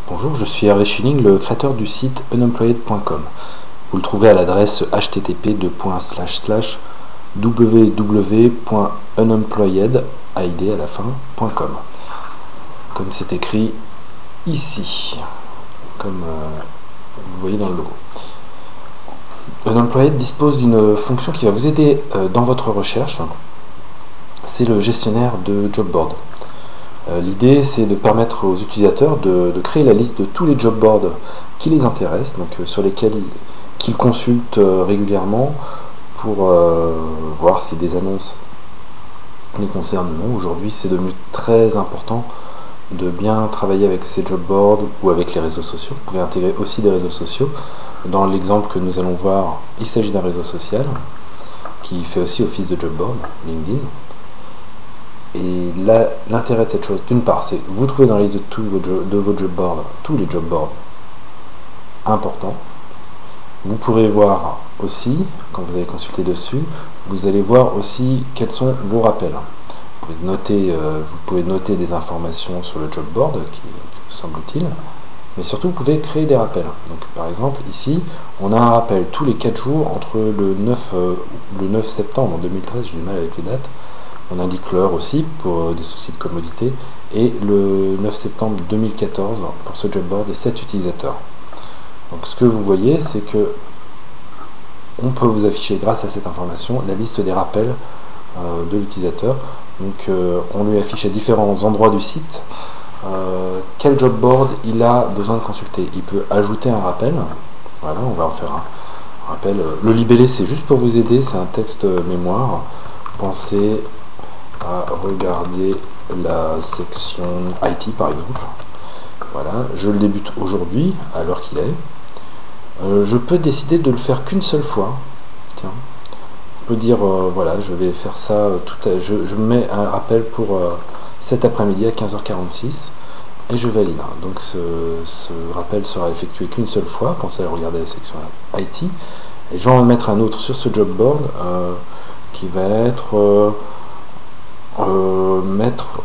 Bonjour, je suis Hervé Schilling, le créateur du site unemployed.com. Vous le trouverez à l'adresse http://www.unemployed.com, comme c'est écrit ici, comme vous voyez dans le logo. Unemployed dispose d'une fonction qui va vous aider dans votre recherche. C'est le gestionnaire de job board. L'idée, c'est de permettre aux utilisateurs de créer la liste de tous les job boards qui les intéressent, donc sur lesquels qu'ils consultent régulièrement pour voir si des annonces les concernent ou non. Aujourd'hui, c'est devenu très important de bien travailler avec ces job boards ou avec les réseaux sociaux. Vous pouvez intégrer aussi des réseaux sociaux. Dans l'exemple que nous allons voir, il s'agit d'un réseau social qui fait aussi office de job board, LinkedIn. Et l'intérêt de cette chose, d'une part, c'est que vous trouvez dans la liste de vos job boards tous les job boards importants. Vous pourrez voir aussi, quand vous allez consulter dessus, vous allez voir aussi quels sont vos rappels. Vous pouvez noter des informations sur le job board qui vous semblent utiles, mais surtout vous pouvez créer des rappels. Donc par exemple ici, on a un rappel tous les 4 jours entre le 9 septembre 2013, j'ai du mal avec les dates. On indique l'heure aussi pour des soucis de commodité, et le 9 septembre 2014 pour ce job board et 7 utilisateurs. Donc ce que vous voyez, c'est que on peut vous afficher grâce à cette information la liste des rappels de l'utilisateur. Donc on lui affiche à différents endroits du site quel job board il a besoin de consulter. Il peut ajouter un rappel. Voilà, on va en faire un rappel. Le libellé, c'est juste pour vous aider, c'est un texte mémoire. Pensez à regarder la section IT par exemple. Voilà, je le débute aujourd'hui à l'heure qu'il est. Je peux décider de le faire qu'une seule fois. Tiens, on peut dire voilà, je vais faire ça je mets un rappel pour cet après-midi à 15h46 et je valide. Donc ce rappel sera effectué qu'une seule fois. Pensez à regarder la section IT, et je vais en mettre un autre sur ce job board qui va être mettre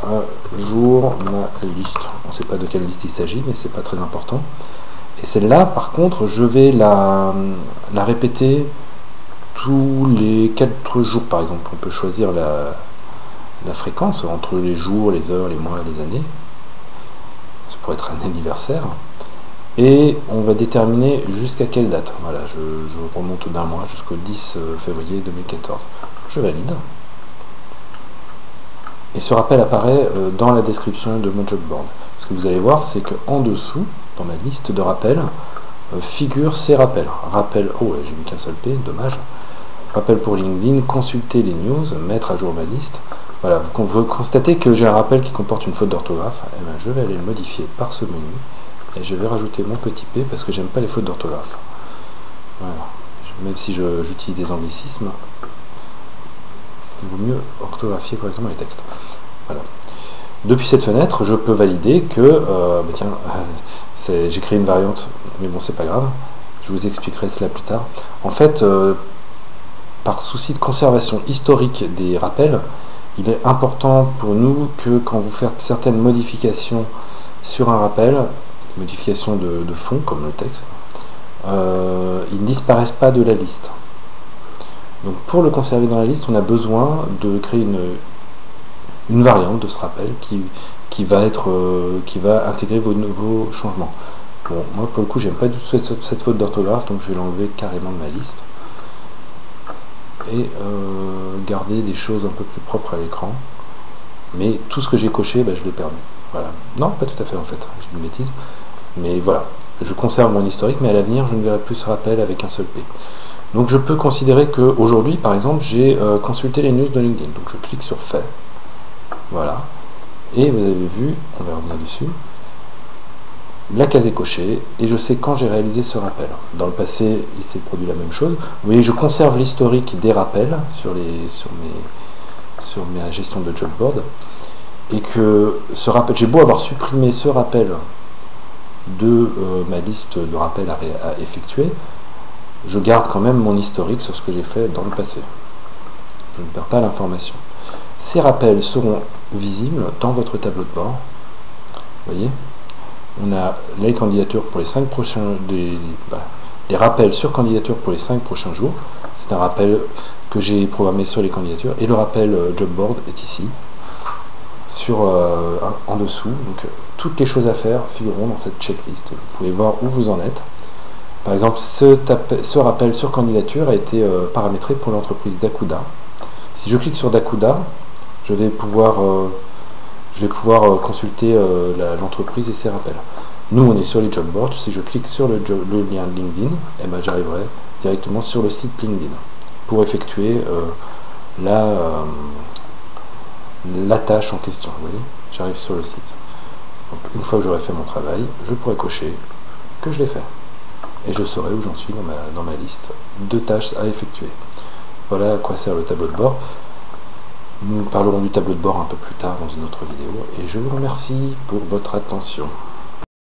à jour ma liste. On ne sait pas de quelle liste il s'agit, mais c'est pas très important. Et celle-là, par contre, je vais la répéter tous les 4 jours, par exemple. On peut choisir la fréquence entre les jours, les heures, les mois, les années. Ça pourrait être un anniversaire. Et on va déterminer jusqu'à quelle date. Voilà, je remonte d'un mois jusqu'au 10 février 2014. Je valide. Et ce rappel apparaît dans la description de mon job board. Ce que vous allez voir, c'est qu'en dessous, dans ma liste de rappels, figurent ces rappels. Rappel, oh ouais, j'ai mis qu'un seul P, dommage. Rappel pour LinkedIn, consulter les news, mettre à jour ma liste. Voilà, vous constatez que j'ai un rappel qui comporte une faute d'orthographe. Eh bien, je vais aller le modifier par ce menu et je vais rajouter mon petit P parce que j'aime pas les fautes d'orthographe. Voilà. Même si j'utilise des anglicismes, il vaut mieux orthographier correctement les textes. Voilà. Depuis cette fenêtre, je peux valider que j'ai créé une variante, mais bon, c'est pas grave. Je vous expliquerai cela plus tard. En fait, par souci de conservation historique des rappels, il est important pour nous que quand vous faites certaines modifications sur un rappel, modifications de fond comme le texte, ils ne disparaissent pas de la liste. Donc pour le conserver dans la liste, on a besoin de créer une variante de ce rappel qui va intégrer vos nouveaux changements. Bon, moi pour le coup, j'aime pas du tout cette faute d'orthographe, donc je vais l'enlever carrément de ma liste et garder des choses un peu plus propres à l'écran. Mais tout ce que j'ai coché, je l'ai perdu. Voilà. Non, pas tout à fait en fait, j'ai une bêtise. Mais voilà, je conserve mon historique, mais à l'avenir, je ne verrai plus ce rappel avec un seul P. Donc je peux considérer qu'aujourd'hui, par exemple, j'ai consulté les news de LinkedIn. Donc je clique sur Fait. Voilà. Et vous avez vu, on va revenir dessus, la case est cochée, et je sais quand j'ai réalisé ce rappel. Dans le passé, il s'est produit la même chose. Vous voyez, je conserve l'historique des rappels sur ma gestion de job board, et que ce rappel, j'ai beau avoir supprimé ce rappel de ma liste de rappels à effectuer, je garde quand même mon historique sur ce que j'ai fait dans le passé. Je ne perds pas l'information. Ces rappels seront visibles dans votre tableau de bord Vous voyez, on a les candidatures pour les 5 prochains, les rappels sur candidature pour les 5 prochains jours. C'est un rappel que j'ai programmé sur les candidatures, et le rappel job board est ici, en dessous. Donc toutes les choses à faire figureront dans cette checklist. Vous pouvez voir où vous en êtes. Par exemple, ce rappel sur candidature a été paramétré pour l'entreprise Dakuda. Si je clique sur Dakuda, je vais pouvoir consulter l'entreprise et ses rappels. Nous, on est sur les job boards. Si je clique sur le lien LinkedIn, eh ben, j'arriverai directement sur le site LinkedIn pour effectuer la tâche en question. Vous voyez, j'arrive sur le site. Donc, une fois que j'aurai fait mon travail, je pourrai cocher que je l'ai fait. Et je saurai où j'en suis dans ma liste de tâches à effectuer. Voilà à quoi sert le tableau de bord. Nous parlerons du tableau de bord un peu plus tard dans une autre vidéo. Et je vous remercie pour votre attention.